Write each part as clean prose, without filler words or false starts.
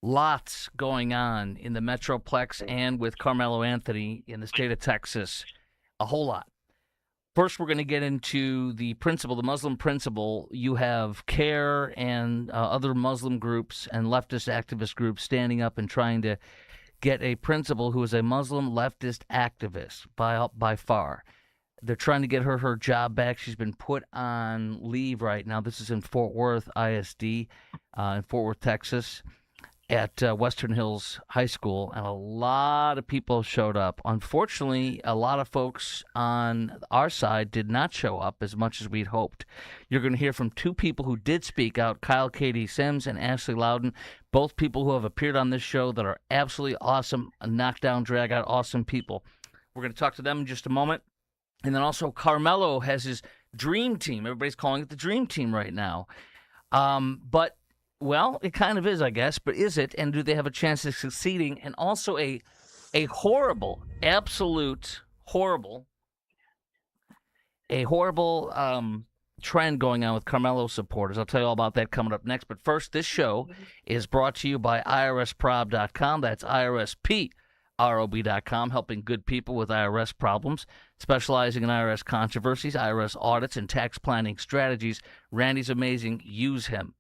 Lots going on in the Metroplex and with Karmelo Anthony in the state of Texas. A whole lot. First, we're going to get into the principle, the Muslim principle. You have CARE and other Muslim groups and leftist activist groups standing up and trying to get a principal who is a Muslim leftist activist by far. They're trying to get her job back. She's been put on leave right now. This is in Fort Worth ISD in Fort Worth, Texas, at Western Hills High School, and a lot of people showed up. Unfortunately, a lot of folks on our side did not show up as much as we'd hoped. You're going to hear from two people who did speak out, Kyle Katie Sims and Ashley Loudon, both people who have appeared on this show that are absolutely awesome, knockdown, drag-out, awesome people. We're going to talk to them in just a moment. And then also Karmelo has his dream team. Everybody's calling it the dream team right now. But well, it kind of is, I guess, but is it? And do they have a chance of succeeding? And also a horrible, absolute horrible trend going on with Karmelo supporters. I'll tell you all about that coming up next. But first, this show is brought to you by IRSprob.com. That's IRSPROB.com, helping good people with IRS problems, specializing in IRS controversies, IRS audits, and tax planning strategies. Randy's amazing. Use him.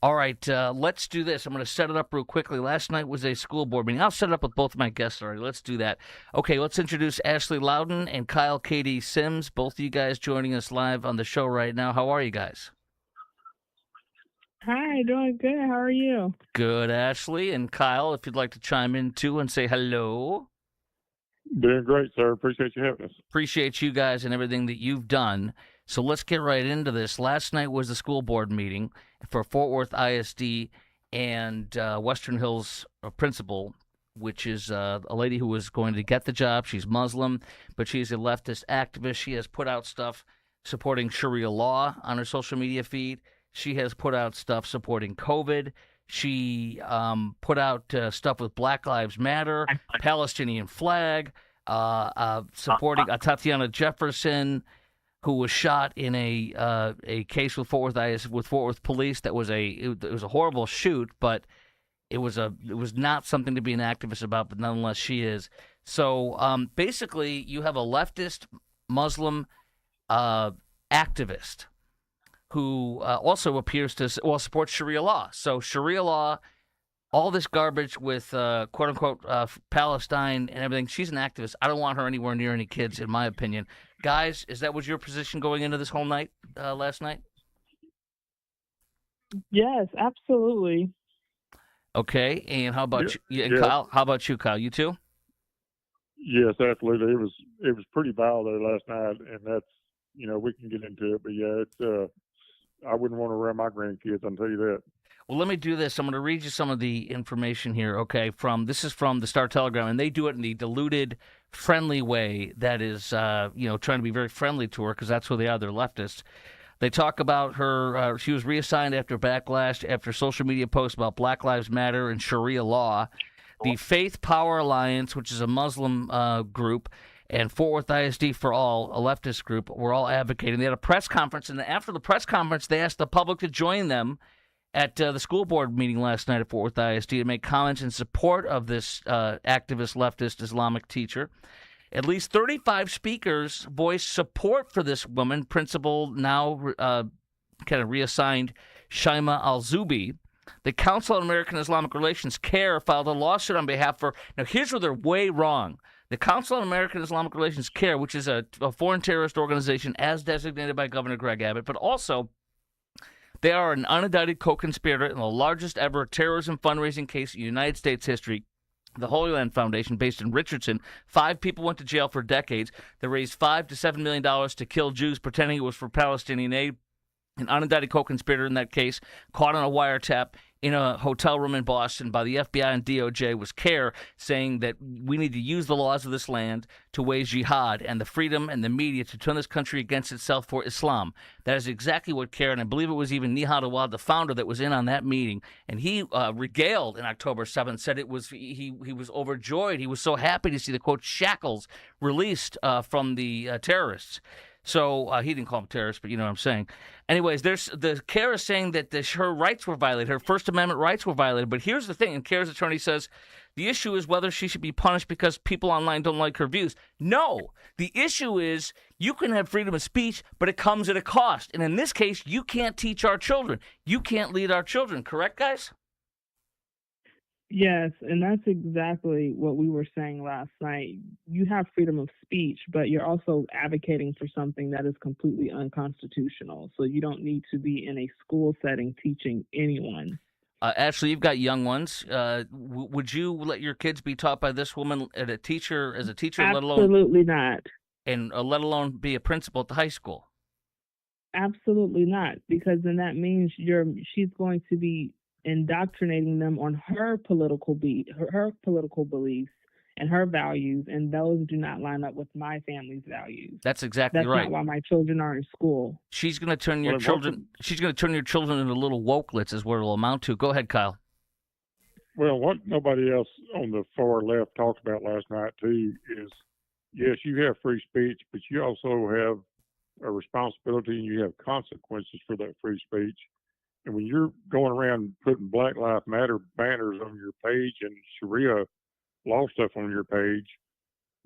All right, let's do this. I'm going to set it up real quickly. Last night was a school board meeting. I'll set it up with both of my guests already. Let's do that. Okay, let's introduce Ashley Loudon and Kyle Katie Sims, both of you guys joining us live on the show right now. How are you guys? Hi, doing good. How are you? Good, Ashley. And Kyle, if you'd like to chime in too and say hello. Doing great, sir. Appreciate you having us. Appreciate you guys and everything that you've done. So let's get right into this. Last night was the school board meeting for Fort Worth ISD and Western Hills principal, which is a lady who was going to get the job. She's Muslim, but she's a leftist activist. She has put out stuff supporting Sharia law on her social media feed. She has put out stuff supporting COVID. She put out stuff with Black Lives Matter, Palestinian flag, supporting Tatiana Jefferson, who was shot in a case with Fort Worth police. It was a horrible shoot, but it was not something to be an activist about. But nonetheless, she is. So basically, you have a leftist Muslim activist who also appears to support Sharia law. So Sharia law, all this garbage with quote unquote Palestine and everything. She's an activist. I don't want her anywhere near any kids, in my opinion. Guys, is that was your position going into this whole night last night? Yes, absolutely. Okay, and how about you? And yeah. Kyle? How about you, Kyle? You too? Yes, absolutely. It was pretty vile there last night, and that's we can get into it, but yeah, it's I wouldn't want to around my grandkids. I'll tell you that. Well, let me do this. I'm going to read you some of the information here, okay? This is from the Star-Telegram, and they do it in the diluted, friendly way that is, trying to be very friendly to her because that's who they are. They're leftists. They talk about her. She was reassigned after backlash after social media posts about Black Lives Matter and Sharia law. The Faith Power Alliance, which is a Muslim group, and Fort Worth ISD for All, a leftist group, were all advocating. They had a press conference, and after the press conference, they asked the public to join them at the school board meeting last night at Fort Worth ISD to make comments in support of this activist leftist Islamic teacher. At least 35 speakers voiced support for this woman, principal now kind of reassigned Shaima Al-Zubi. The Council on American Islamic Relations, CARE, filed a lawsuit on behalf of her. Now, here's where they're way wrong. The Council on American Islamic Relations, CARE, which is a foreign terrorist organization as designated by Governor Greg Abbott, but also they are an unindicted co-conspirator in the largest ever terrorism fundraising case in United States history. The Holy Land Foundation, based in Richardson, 5 people went to jail for decades. They raised $5 to $7 million to kill Jews, pretending it was for Palestinian aid. An unindicted co-conspirator in that case, caught on a wiretap in a hotel room in Boston by the FBI and DOJ, was CARE, saying that we need to use the laws of this land to wage jihad and the freedom and the media to turn this country against itself for Islam. That is exactly what CARE, and I believe it was even Nihad Awad, the founder, that was in on that meeting, and he regaled in October 7th, said it was he was overjoyed. He was so happy to see the, quote, shackles released from the terrorists. So he didn't call them terrorists, but you know what I'm saying. Anyways, there's the Kara saying that her rights were violated, her First Amendment rights were violated. But here's the thing, and Kara's attorney says the issue is whether she should be punished because people online don't like her views. No, the issue is you can have freedom of speech, but it comes at a cost. And in this case, you can't teach our children. You can't lead our children. Correct, guys? Yes, and that's exactly what we were saying last night. You have freedom of speech, but you're also advocating for something that is completely unconstitutional. So you don't need to be in a school setting teaching anyone. Ashley, you've got young ones. Would you let your kids be taught by this woman as a teacher, Absolutely not. Let alone be a principal at the high school? Absolutely not, because then that means she's going to be indoctrinating them on her political political beliefs and her values, and those do not line up with my family's values. That's exactly That's right. That's not why my children are in school. She's going to turn your children. She's going to turn your children into little wokelets, is what it'll amount to. Go ahead, Kyle. Well, what nobody else on the far left talked about last night too is, yes, you have free speech, but you also have a responsibility and you have consequences for that free speech. And when you're going around putting Black Lives Matter banners on your page and Sharia law stuff on your page,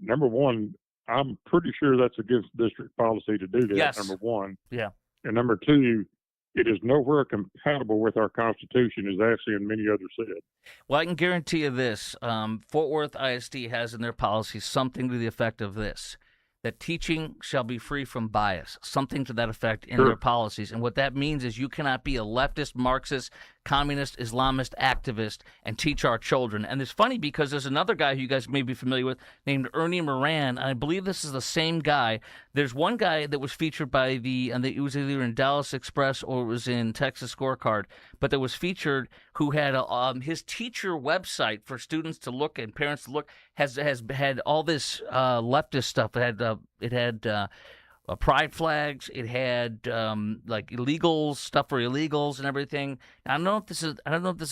number one, I'm pretty sure that's against district policy to do that. Yes. Number one. Yeah. And number two, it is nowhere compatible with our Constitution, as Ashley and many others said. Well, I can guarantee you this. Fort Worth ISD has in their policy something to the effect of this, that teaching shall be free from bias, something to that effect in their policies. And what that means is you cannot be a leftist, Marxist, communist, Islamist activist and teach our children. And it's funny because there's another guy who you guys may be familiar with named Ernie Moran. And I believe this is the same guy. There's one guy that was featured by it was either in Dallas Express or it was in Texas Scorecard, but that was featured who had his teacher website for students to look and parents to look has had all this leftist stuff. It had pride flags. It had like illegals, stuff for illegals and everything. Now, I don't know if this is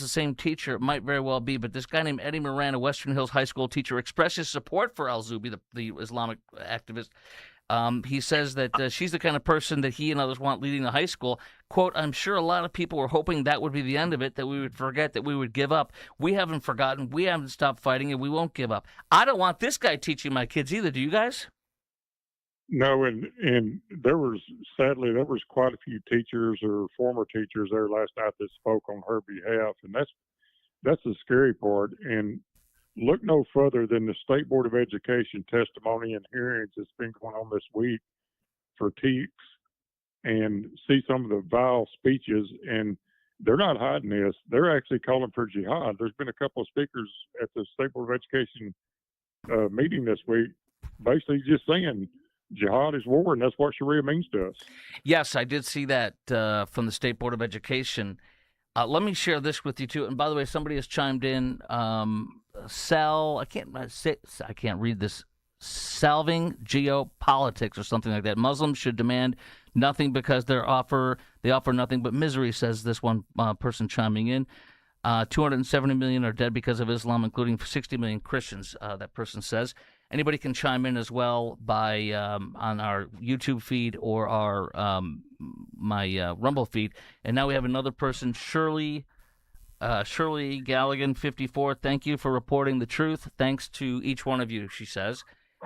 the same teacher. It might very well be, but this guy named Eddie Moran, a Western Hills High School teacher, expressed his support for Al-Zubi, the Islamic activist. He says that she's the kind of person that he and others want leading the high school. Quote, I'm sure a lot of people were hoping that would be the end of it, that we would forget, that we would give up. We haven't forgotten. We haven't stopped fighting, and we won't give up. I don't want this guy teaching my kids either. Do you guys? No, and there was quite a few teachers or former teachers there last night that spoke on her behalf, and that's the scary part. And look no further than the State Board of Education testimony and hearings that's been going on this week for TEEPs, and see some of the vile speeches. And they're not hiding this; they're actually calling for jihad. There's been a couple of speakers at the State Board of Education meeting this week, basically just saying jihad is war, and that's what Sharia means to us. Yes, I did see that from the State Board of Education. Let me share this with you too. And by the way, somebody has chimed in. I can't read this. Salving geopolitics or something like that. Muslims should demand nothing because they offer nothing but misery, says this one person chiming in. 270 million are dead because of Islam, including 60 million Christians, that person says. Anybody can chime in as well by on our YouTube feed or our my Rumble feed. And now we have another person, Shirley Galligan, 54. Thank you for reporting the truth. Thanks to each one of you, she says.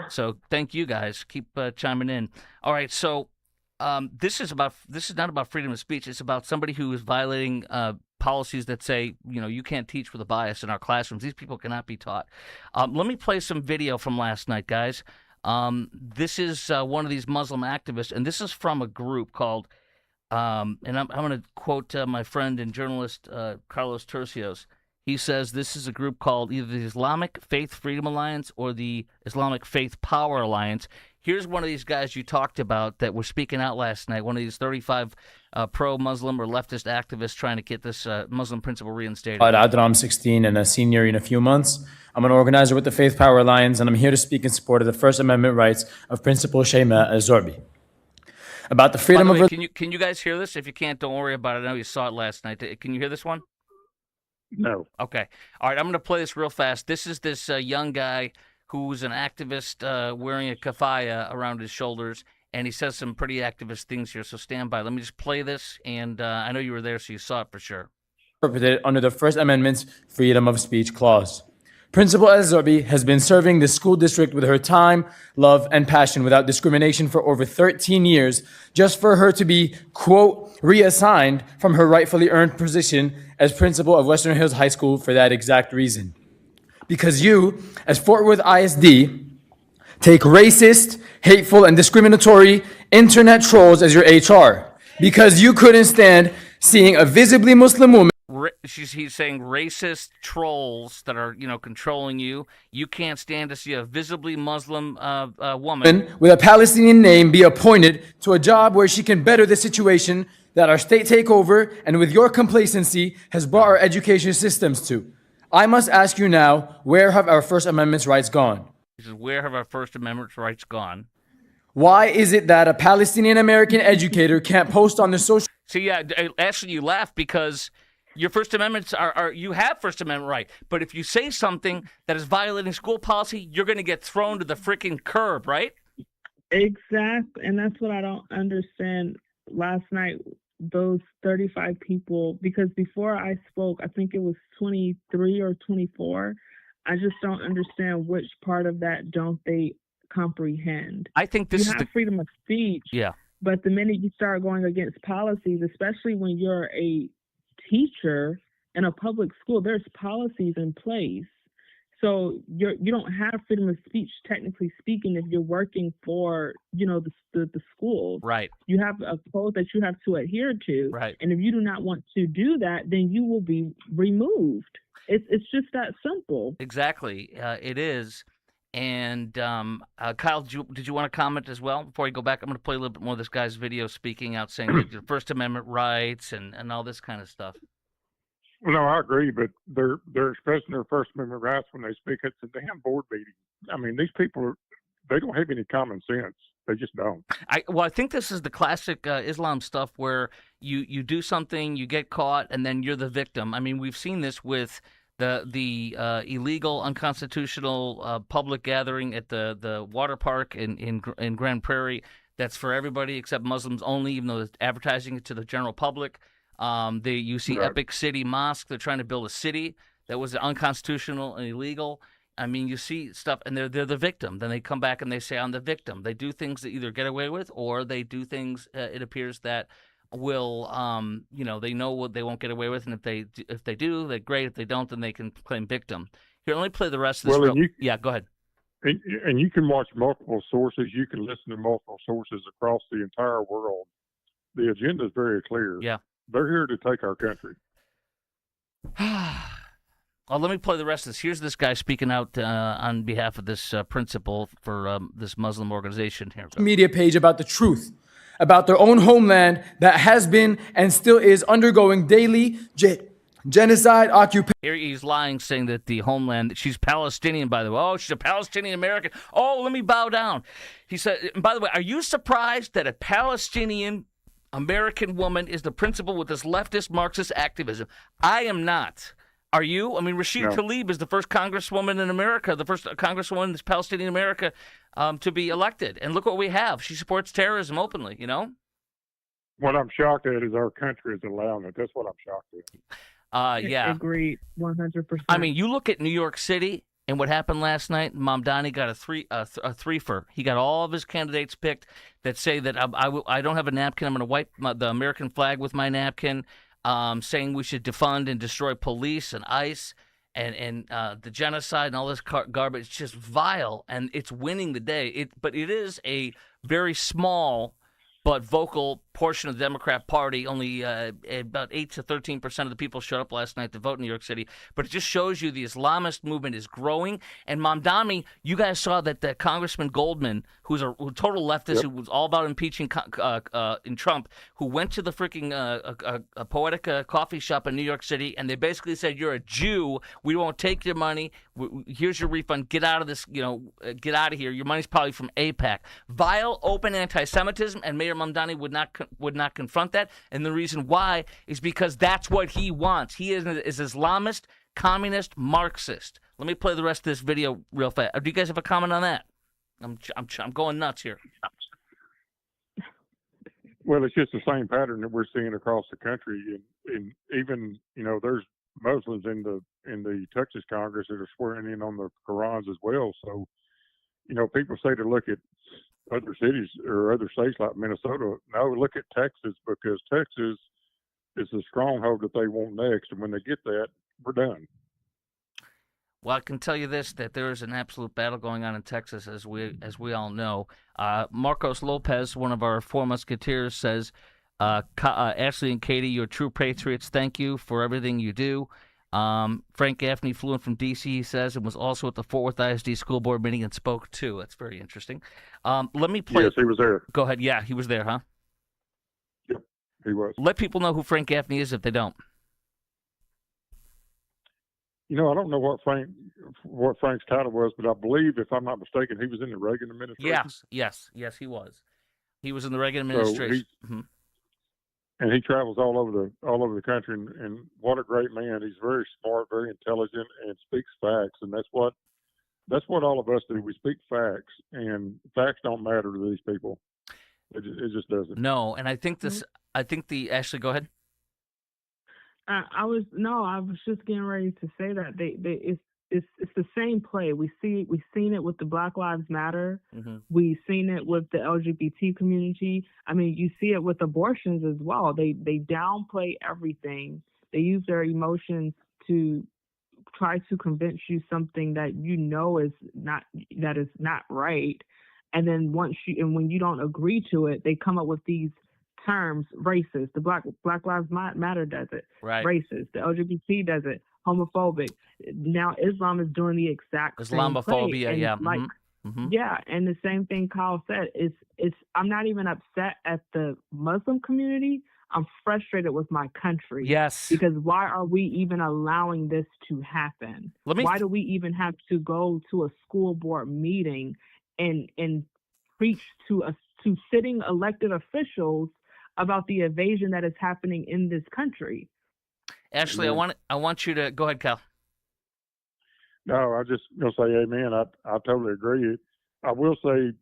So thank you guys. Keep chiming in. All right, so this is not about freedom of speech. It's about somebody who is violating policies that say, you can't teach with a bias in our classrooms. These people cannot be taught. Let me play some video from last night, guys. This is one of these Muslim activists, and this is from a group called, and I'm going to quote my friend and journalist Carlos Tercios. He says this is a group called either the Islamic Faith Freedom Alliance or the Islamic Faith Power Alliance. Here's one of these guys you talked about that was speaking out last night, one of these 35 pro-Muslim or leftist activists trying to get this Muslim principle reinstated. I'm 16 and a senior in a few months. I'm an organizer with the Faith Power Alliance, and I'm here to speak in support of the First Amendment rights of Principal Shema Azorbi. About the freedom of... Can you guys hear this? If you can't, don't worry about it. I know you saw it last night. Can you hear this one? No. Okay. All right, I'm going to play this real fast. This is this young guy who's an activist wearing a kafaya around his shoulders, and he says some pretty activist things here. So stand by. Let me just play this, and I know you were there, so you saw it for sure. Interpreted under the First Amendment's freedom of speech clause. Principal El-Zorbi has been serving the school district with her time, love, and passion without discrimination for over 13 years, just for her to be, quote, reassigned from her rightfully earned position as principal of Western Hills High School for that exact reason. Because you, as Fort Worth ISD, take racist, hateful, and discriminatory internet trolls as your HR. Because you couldn't stand seeing a visibly Muslim woman. He's saying racist trolls that are, controlling you. You can't stand to see a visibly Muslim woman with a Palestinian name be appointed to a job where she can better the situation that our state takeover and with your complacency has brought our education systems to. I must ask you now, where have our First Amendment rights gone? He says, where have our First Amendment rights gone? Why is it that a Palestinian American educator can't post on the social... See, yeah, actually you laugh because your First Amendments are you have First Amendment right. But if you say something that is violating school policy, you're going to get thrown to the freaking curb, right? Exactly. And that's what I don't understand. Last night, those 35 people, because before I spoke, I think it was 23 or 24. I just don't understand which part of that don't they comprehend. I think this is the freedom of speech. Yeah. But the minute you start going against policies, especially when you're a teacher in a public school, there's policies in place. So you don't have freedom of speech, technically speaking, if you're working for, the school. Right. You have a code that you have to adhere to. Right. And if you do not want to do that, then you will be removed. It's just that simple. Exactly. It is. And Kyle, did you want to comment as well before you go back? I'm going to play a little bit more of this guy's video speaking out, saying that your First Amendment rights and all this kind of stuff. Well, no, I agree, but they're expressing their First Amendment rights when they speak at the damn board meeting. I mean, these people, they don't have any common sense. They just don't. I think this is the classic Islam stuff where you do something, you get caught, and then you're the victim. I mean, we've seen this with the illegal, unconstitutional public gathering at the water park in Grand Prairie. That's for everybody except Muslims only, even though it's advertising it to the general public. You see Right. Epic City Mosque. They're trying to build a city that was unconstitutional and illegal. I mean, you see stuff, and they're the victim. Then they come back and they say, I'm the victim. They do things that either get away with, or they do things, it appears, that will, they know what they won't get away with, and if they do, they're great. If they don't, then they can claim victim. Here, let me play the rest of this. Yeah, go ahead. And you can watch multiple sources. You can listen to multiple sources across the entire world. The agenda is very clear. Yeah. They're here to take our country. Well, let me play the rest of this. Here's this guy speaking out on behalf of this principal for this Muslim organization here. Media page about the truth, about their own homeland that has been and still is undergoing daily genocide, occupation. Here he's lying, saying that the homeland, she's Palestinian, by the way. Oh, she's a Palestinian American. Oh, let me bow down. He said, by the way, are you surprised that a Palestinian American woman is the principal with this leftist Marxist activism? I am not. Are you? I mean, Rashida Tlaib is the first congresswoman in America, the first congresswoman in this Palestinian America to be elected. And look what we have. She supports terrorism openly, What I'm shocked at is our country is allowing it. That's what I'm shocked at. Yeah. Agreed, 100%. I mean, you look at New York City and what happened last night. Mamdani got a threefer. He got all of his candidates picked that say that I don't have a napkin. I'm going to wipe the American flag with my napkin. Saying we should defund and destroy police and ICE and the genocide and all this garbage. It's just vile, and it's winning the day. But it is a very small but vocal portion of the Democrat Party. Only about 8 to 13% of the people showed up last night to vote in New York City. But it just shows you the Islamist movement is growing. And Mamdani, you guys saw that Congressman Goldman, who's a total leftist, who was all about impeaching in Trump, who went to the freaking a Poetic coffee shop in New York City, and they basically said, "You're a Jew. We won't take your money. Here's your refund. Get out of this. Get out of here. Your money's probably from AIPAC." Vile, open anti-Semitism, and Mayor Mamdani would not confront that, and the reason why is because that's what he wants. He is Islamist, communist, Marxist. Let me play the rest of this video real fast. Do you guys have a comment on that? I'm going nuts here. Well, it's just the same pattern that we're seeing across the country, and even there's Muslims in the Texas Congress that are swearing in on the Qurans as well. So people say to look at other cities or other states like Minnesota. No, look at Texas, because Texas is the stronghold that they want next, and when they get that, we're done. Well, I can tell you this, that there is an absolute battle going on in Texas, as we all know. Marcos Lopez, one of our four musketeers, says, Ashley and Katie, you're true patriots. Thank you for everything you do. Frank Gaffney flew in from D.C., he says, and was also at the Fort Worth ISD school board meeting and spoke too. That's very interesting. Let me play. Yes, he was there. Go ahead. Yeah, he was there, huh? Yep, he was. Let people know who Frank Gaffney is if they don't. I don't know what Frank's title was, but I believe, if I'm not mistaken, he was in the Reagan administration. Yes, he was. He was in the Reagan administration. So and he travels all over the country, and what a great man. He's very smart, very intelligent, and speaks facts. And that's what all of us do. We speak facts, and facts don't matter to these people. It just doesn't. No, and I think Ashley, go ahead. I was just getting ready to say that it's the same play. We've seen it with the Black Lives Matter. Mm-hmm. We've seen it with the LGBT community. I mean, you see it with abortions as well. They downplay everything. They use their emotions to try to convince you something that is not right. And then when you don't agree to it, they come up with these terms: racist. The Black Lives Matter does it. Right. Racist. The LGBT does it. Homophobic. Now Islam is doing the exact Islamophobia. same play. Yeah. Like, yeah, and the same thing Kyle said is I'm not even upset at the Muslim community. I'm frustrated with my country. Yes. Because why are we even allowing this to happen? Why do we even have to go to a school board meeting and preach to sitting elected officials about the evasion that is happening in this country? Ashley, I want you to go ahead, Cal. No, I just gonna say amen. I totally agree. I will say,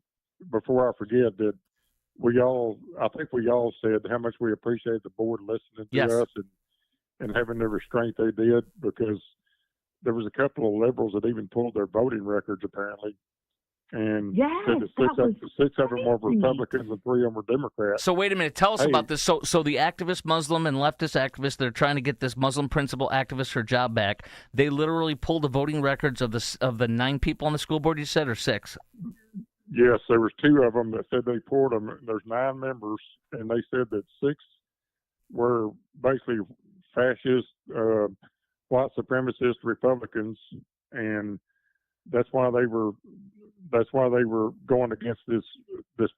before I forget, that I think we all said how much we appreciate the board listening to us and having the restraint they did, because there was a couple of liberals that even pulled their voting records apparently. And said that six of them were Republicans and 3 of them were Democrats. So wait a minute, tell us about this. So the activist, Muslim and leftist activists that are trying to get this Muslim principal activist her job back, they literally pulled the voting records of the 9 people on the school board, you said, or 6? Yes, there was 2 of them that said they pulled them. There's 9 members, and they said that 6 were basically fascist, white supremacist Republicans, and that's why they were going against this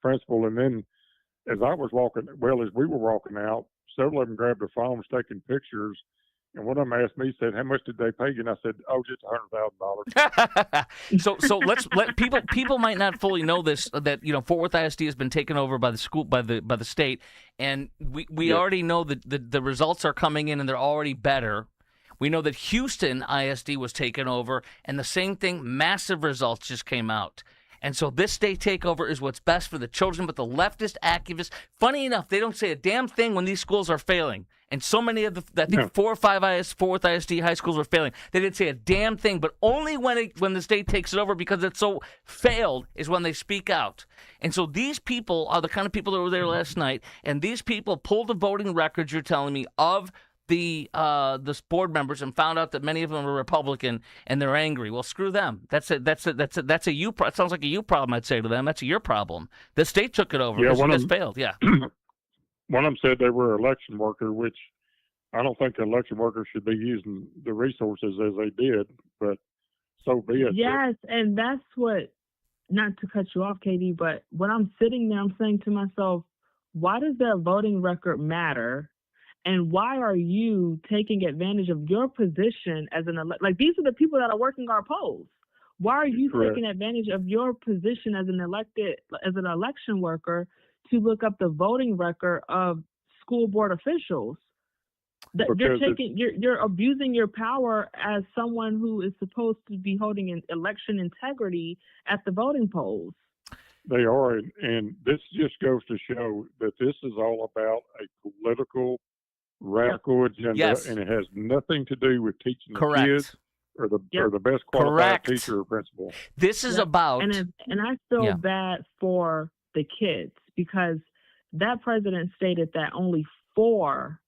principle. And then as we were walking out, several of them grabbed their phones taking pictures, and one of them asked me, said, "How much did they pay you?" And I said, "Oh, just $100,000." So let's let people might not fully know this, that Fort Worth ISD has been taken over by the state, and we already know that the results are coming in and they're already better. We know that Houston ISD was taken over, and the same thing, massive results just came out. And so this state takeover is what's best for the children, but the leftist activists, funny enough, they don't say a damn thing when these schools are failing. And so many of I think 4 or 5 Fort Worth ISD high schools were failing. They didn't say a damn thing, but only when the state takes it over, because it's so failed, is when they speak out. And so these people are the kind of people that were there last night, and these people pulled the voting records, you're telling me, of the board members, and found out that many of them are Republican, and they're angry. Well, screw them. That's a you. It sounds like a you problem. I'd say to them, that's a your problem. The state took it over. Yeah, one it's failed. Yeah. One of them said they were an election worker, which I don't think an election worker should be using the resources as they did, but so be it. Yes, and that's what. Not to cut you off, Katie, but when I'm sitting there, I'm saying to myself, why does their voting record matter? And why are you taking advantage of your position as like these are the people that are working our polls? Why are you taking advantage of your position as an election worker to look up the voting record of school board officials? You're abusing your power as someone who is supposed to be holding an election integrity at the voting polls. They are, and this just goes to show that this is all about a political, radical agenda, Yes. and it has nothing to do with teaching the Correct. kids or the best qualified Correct. teacher or principal. This is Yep. about And I feel Yeah. bad for the kids because that president stated that only 4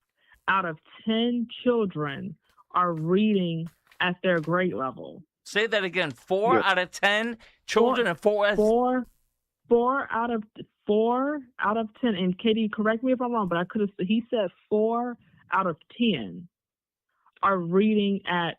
out of 10 children are reading at their grade level. Say that again. 4 Yes. out of 10 children and 4 Four out of 10. And Katie, correct me if I'm wrong, but he said 4 out of 10 are reading at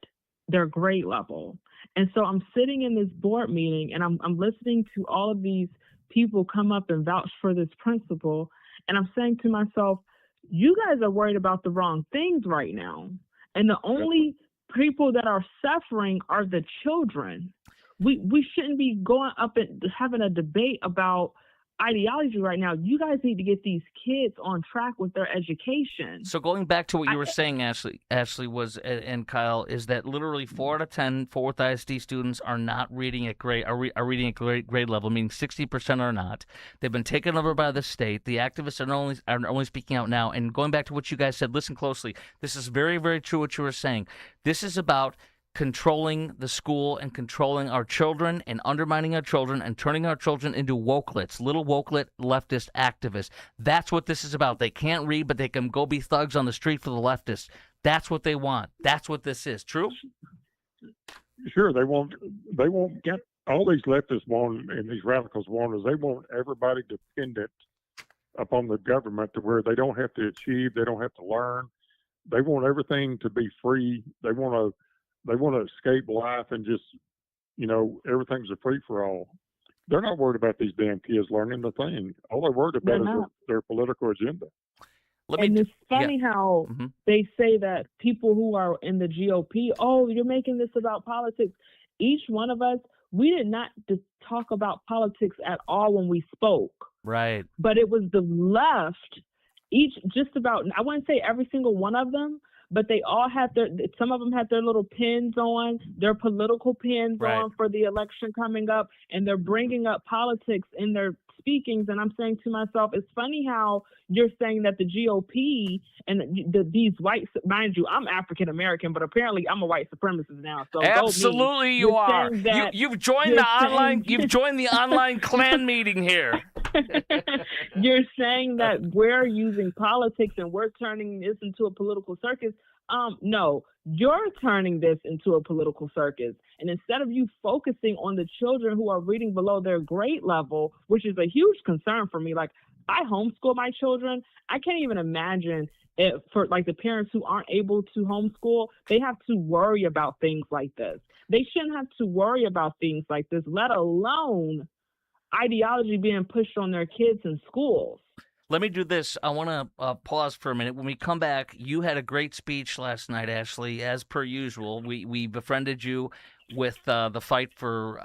their grade level. And so I'm sitting in this board meeting and I'm listening to all of these people come up and vouch for this principal. And I'm saying to myself, you guys are worried about the wrong things right now. And the only people that are suffering are the children. We shouldn't be going up and having a debate about ideology right now. You guys need to get these kids on track with their education. So going back to what you were saying, Ashley was and Kyle, is that literally 4 out of 10 Fort Worth ISD students are not reading at grade are reading at grade level, meaning 60% are not. They've been taken over by the state. The activists are only speaking out now. And going back to what you guys said, listen closely. This is very, very true what you were saying. This is about controlling the school and controlling our children and undermining our children and turning our children into wokelets, little wokelet leftist activists. That's what this is about. They can't read, but they can go be thugs on the street for the leftists. That's what they want. That's what this is. True? Sure, they won't get all these leftists want and these radicals want is they want everybody dependent upon the government to where they don't have to achieve, they don't have to learn. They want everything to be free. They want to escape life and just, everything's a free for all. They're not worried about these damn kids learning the thing. All they're worried about is their political agenda. It's funny how they say that people who are in the GOP, oh, you're making this about politics. Each one of us, we did not talk about politics at all when we spoke. Right. But it was the left, I wouldn't say every single one of them, but they all had some of them had their little pins on, their political pins on for the election coming up, and they're bringing up politics in their speakings. And I'm saying to myself, it's funny how you're saying that the GOP and these white, mind you, I'm African American, but apparently I'm a white supremacist now. So absolutely, you are. You've joined the online clan meeting here. You're saying that we're using politics and we're turning this into a political circus. No, you're turning this into a political circus. And instead of you focusing on the children who are reading below their grade level, which is a huge concern for me, like I homeschool my children. I can't even imagine if for like the parents who aren't able to homeschool, they have to worry about things like this. They shouldn't have to worry about things like this, let alone ideology being pushed on their kids in schools. Let me do this. I want to pause for a minute. When we come back, you had a great speech last night, Ashley, as per usual. We befriended you with the fight for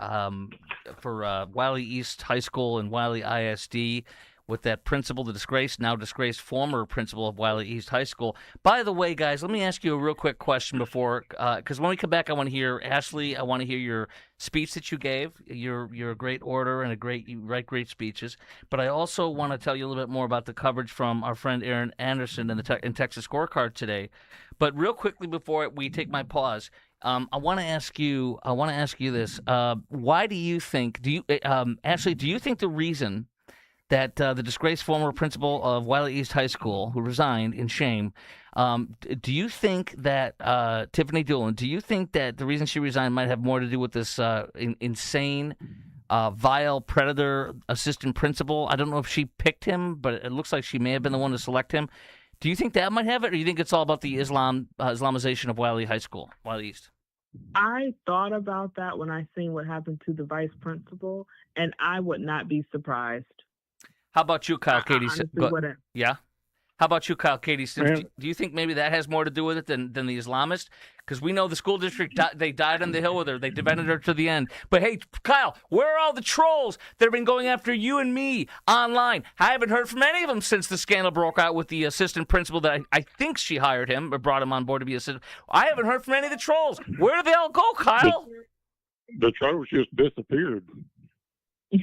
Wiley East High School and Wiley ISD with that principal, the now disgraced former principal of Wiley East High School. By the way, guys, let me ask you a real quick question before, because when we come back, I want to hear, Ashley, I want to hear your speech that you gave. You're a great orator and you write great speeches. But I also want to tell you a little bit more about the coverage from our friend Aaron Anderson in Texas Scorecard today. But real quickly before we take my pause, I want to ask you this. Why do you think, Ashley, do you think the reason that the disgraced former principal of Wiley East High School, who resigned in shame, do you think that Tiffany Doolin, do you think that the reason she resigned might have more to do with this insane, vile predator assistant principal? I don't know if she picked him, but it looks like she may have been the one to select him. Do you think that might have it, or do you think it's all about the Islamization of Wiley High School, Wiley East? I thought about that when I seen what happened to the vice principal, and I would not be surprised. How about you, Kyle? Katie? Yeah. How about you, Kyle? Katie? Do you think maybe that has more to do with it than the Islamist? Because we know the school district, they died on the hill with her. They defended her to the end. But hey, Kyle, where are all the trolls that have been going after you and me online? I haven't heard from any of them since the scandal broke out with the assistant principal that I think she hired him or brought him on board to be assistant. I haven't heard from any of the trolls. Where did they all go, Kyle? The trolls just disappeared.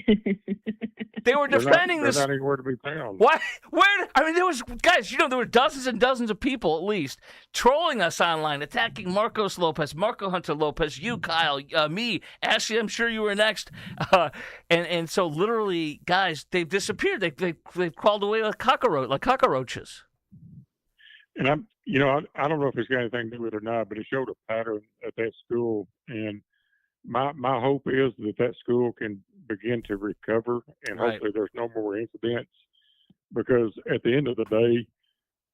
They were They're defending not. this. They're not anywhere to be found. Why? Where? I mean, there was guys. There were dozens and dozens of people, at least, trolling us online, attacking Marcos Lopez, Marco Hunter Lopez, you, Kyle, me, Ashley. I'm sure you were next. And so literally, guys, they've disappeared. They've crawled away like cockroaches. And I don't know if it's got anything to do with it or not, but it showed a pattern at that school. And my hope is that school can begin to recover, and Right. hopefully there's no more incidents. Because at the end of the day,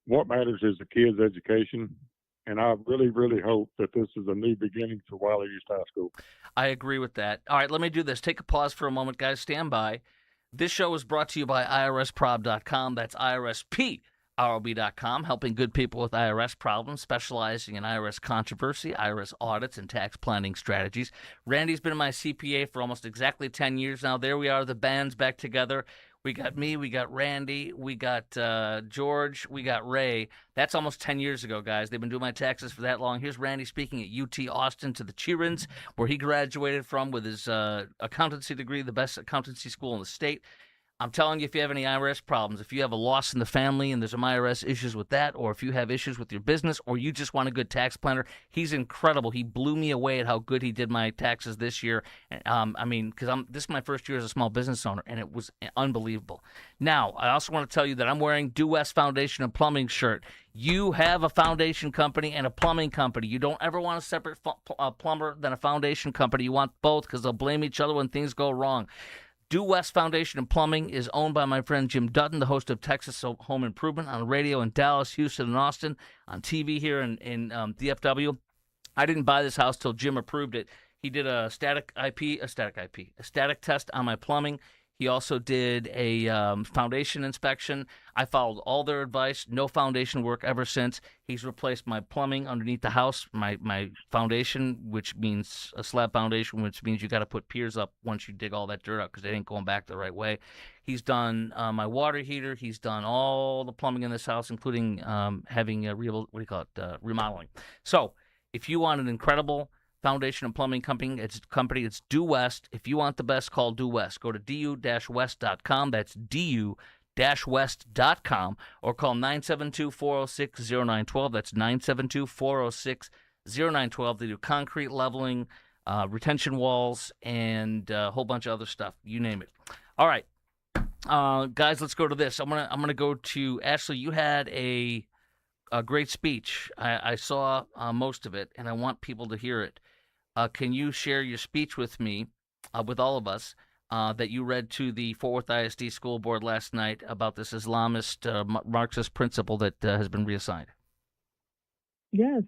what matters is the kid's education. And I really, really hope that this is a new beginning for Wiley East High School. I agree with that. All right, let me do this. Take a pause for a moment, guys. Stand by. This show is brought to you by IRSprob.com. That's IRSPROB.com, helping good people with IRS problems, specializing in IRS controversy, IRS audits, and tax planning strategies. Randy's been my CPA for almost exactly 10 years now. There we are, the band's back together. We got me, we got Randy, we got George, we got Ray. That's almost 10 years ago, guys. They've been doing my taxes for that long. Here's Randy speaking at UT Austin to the Cheerins, where he graduated from with his accountancy degree, the best accountancy school in the state. I'm telling you, if you have any IRS problems, if you have a loss in the family and there's some IRS issues with that, or if you have issues with your business, or you just want a good tax planner, he's incredible. He blew me away at how good he did my taxes this year. Because this is my first year as a small business owner, and it was unbelievable. Now, I also want to tell you that I'm wearing Due West Foundation and Plumbing shirt. You have a foundation company and a plumbing company. You don't ever want a separate plumber than a foundation company. You want both because they'll blame each other when things go wrong. Due West Foundation and Plumbing is owned by my friend Jim Dutton, the host of Texas Home Improvement on radio in Dallas, Houston, and Austin, on TV here in DFW. I didn't buy this house till Jim approved it. He did a static test on my plumbing. He also did a foundation inspection. I followed all their advice. No foundation work ever since. He's replaced my plumbing underneath the house, my foundation, which means a slab foundation, which means you got to put piers up once you dig all that dirt out because it ain't going back the right way. He's done my water heater. He's done all the plumbing in this house, including having a remodeling. So if you want an incredible foundation and plumbing company, it's Due West. If you want the best, call Due West. Go to du-west.com. That's du-west.com, or call 972-406-0912. That's 972-406-0912. They do concrete leveling, retention walls, and a whole bunch of other stuff. You name it. All right, guys, let's go to this. I'm gonna go to Ashley. You had a great speech. I saw most of it, and I want people to hear it. Can you share your speech with me, with all of us, that you read to the Fort Worth ISD School Board last night about this Islamist Marxist principle that has been reassigned? Yes.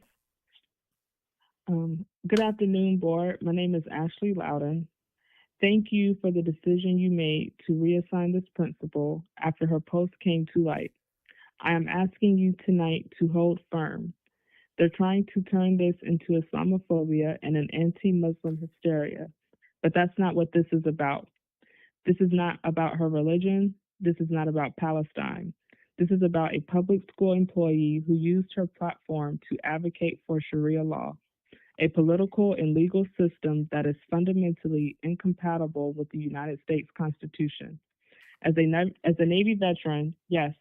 Good afternoon, Board. My name is Ashley Loudon. Thank you for the decision you made to reassign this principal after her post came to light. I am asking you tonight to hold firm. They're trying to turn this into Islamophobia and an anti-Muslim hysteria, but that's not what this is about. This is not about her religion. This is not about Palestine. This is about a public school employee who used her platform to advocate for Sharia law, a political and legal system that is fundamentally incompatible with the United States Constitution. As a Navy veteran, yes,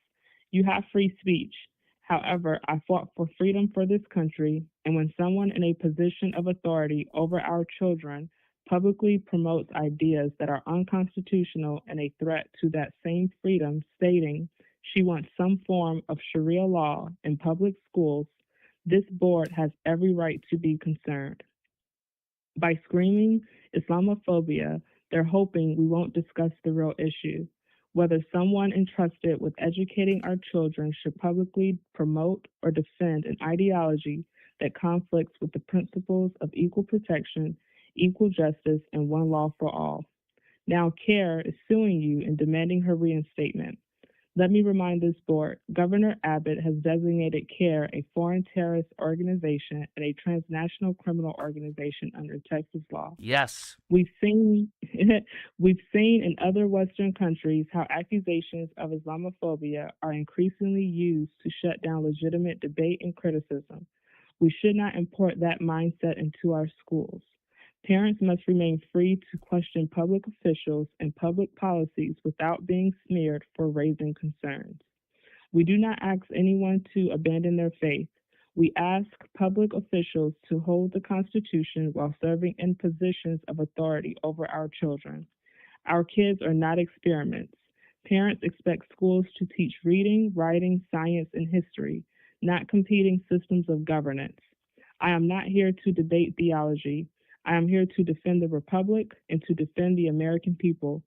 you have free speech. However, I fought for freedom for this country, and when someone in a position of authority over our children publicly promotes ideas that are unconstitutional and a threat to that same freedom, stating she wants some form of Sharia law in public schools, this board has every right to be concerned. By screaming Islamophobia, they're hoping we won't discuss the real issue. Whether someone entrusted with educating our children should publicly promote or defend an ideology that conflicts with the principles of equal protection, equal justice, and one law for all. Now CARE is suing you and demanding her reinstatement. Let me remind this board, Governor Abbott has designated CARE a foreign terrorist organization and a transnational criminal organization under Texas law. Yes. We've seen in other Western countries how accusations of Islamophobia are increasingly used to shut down legitimate debate and criticism. We should not import that mindset into our schools. Parents must remain free to question public officials and public policies without being smeared for raising concerns. We do not ask anyone to abandon their faith. We ask public officials to hold the Constitution while serving in positions of authority over our children. Our kids are not experiments. Parents expect schools to teach reading, writing, science, and history, not competing systems of governance. I am not here to debate theology. I am here to defend the Republic and to defend the American people.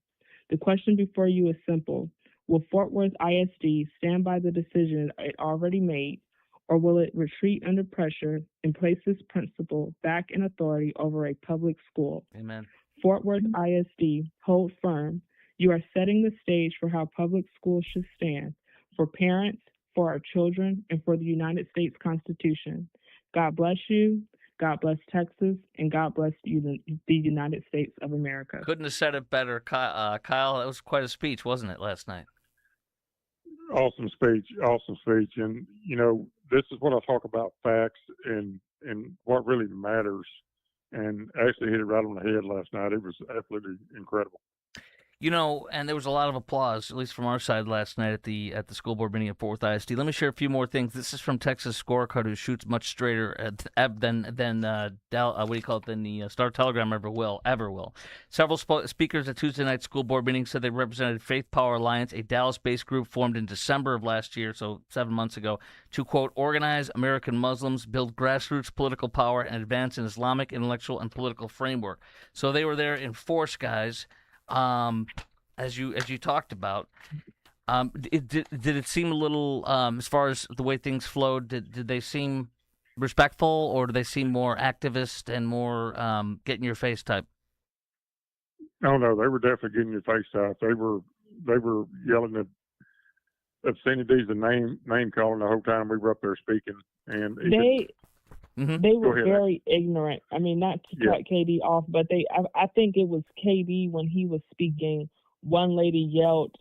The question before you is simple. Will Fort Worth ISD stand by the decision it already made, or will it retreat under pressure and place this principle back in authority over a public school? Amen. Fort Worth ISD, hold firm. You are setting the stage for how public schools should stand, for parents, for our children, and for the United States Constitution. God bless you. God bless Texas, and God bless the United States of America. Couldn't have said it better, Kyle. That was quite a speech, wasn't it, last night? Awesome speech. And, this is what I talk about, facts and what really matters. And actually hit it right on the head last night. It was absolutely incredible. And there was a lot of applause, at least from our side last night at the school board meeting at Fort Worth ISD. Let me share a few more things. This is from Texas Scorecard, who shoots much straighter than the Star Telegram ever will. Several speakers at Tuesday night's school board meeting said they represented Faith Power Alliance, a Dallas-based group formed in December of last year, so 7 months ago, to, quote, organize American Muslims, build grassroots political power, and advance an Islamic intellectual and political framework. So they were there in force, guys. As you talked about, did it seem a little, as far as the way things flowed, did they seem respectful, or do they seem more activist and more get in your face type? No, they were definitely getting your face out. They were yelling at obscenities and name calling the whole time we were up there speaking, and they were very ignorant. I mean, not to cut KD off, but I think it was KD when he was speaking. One lady yelled,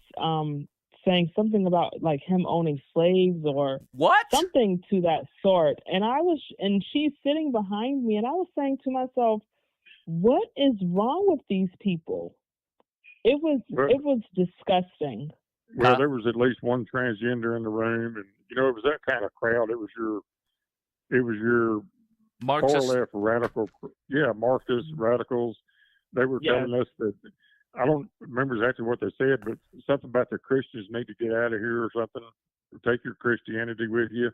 saying something about like him owning slaves or what, something to that sort. And she's sitting behind me, and I was saying to myself, what is wrong with these people? It was disgusting. Well, there was at least one transgender in the room, and it was that kind of crowd. It was your Marxist, far left radical, Marxist radicals. They were telling us that, I don't remember exactly what they said, but something about the Christians need to get out of here or something. Take your Christianity with you.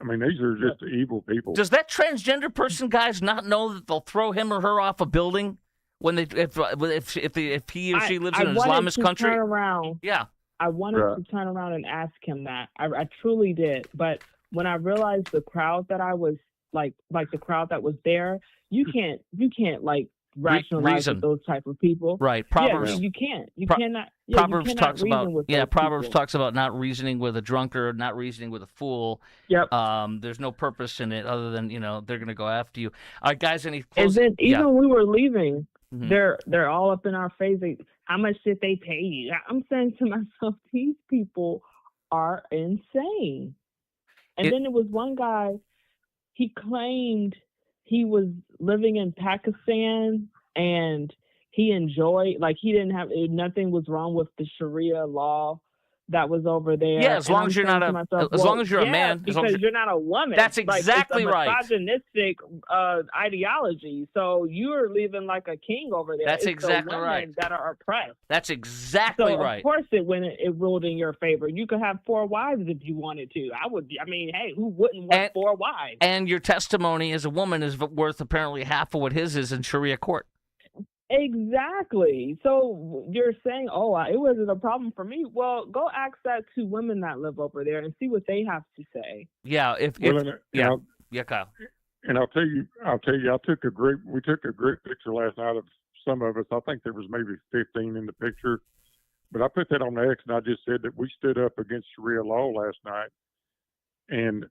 I mean, these are just evil people. Does that transgender person, guys, not know that they'll throw him or her off a building when if he or she lives in an Islamist country? Turn around. Yeah, I wanted to turn around and ask him that. I truly did, but when I realized the crowd that I was like the crowd that was there, you can't like rationalize with those type of people. Right. Proverbs. You can't. You cannot. Proverbs talks about Proverbs talks about not reasoning with a drunkard, not reasoning with a fool. Yep. There's no purpose in it other than they're going to go after you. All right, guys. Any closing? And then even when we were leaving, they're all up in our face. How much did they pay you? I'm saying to myself, these people are insane. And then there was one guy, he claimed he was living in Pakistan and he enjoyed, like he didn't have, nothing was wrong with the Sharia law that was over there. Yeah, as long as you're not long as you're a man. Because you're not a woman. That's exactly right. It's a misogynistic ideology. So you're living like a king over there. That's it's exactly the women right. that are oppressed. That's exactly right. Of course it ruled in your favor. You could have 4 wives if you wanted to. Hey, who wouldn't want 4 wives? And your testimony as a woman is worth apparently half of what his is in Sharia court. Exactly. So you're saying, it wasn't a problem for me. Well, go ask that to women that live over there and see what they have to say. Yeah. Kyle. And I'll tell you, we took a group picture last night of some of us. I think there was maybe 15 in the picture, but I put that on X and I just said that we stood up against Sharia law last night. And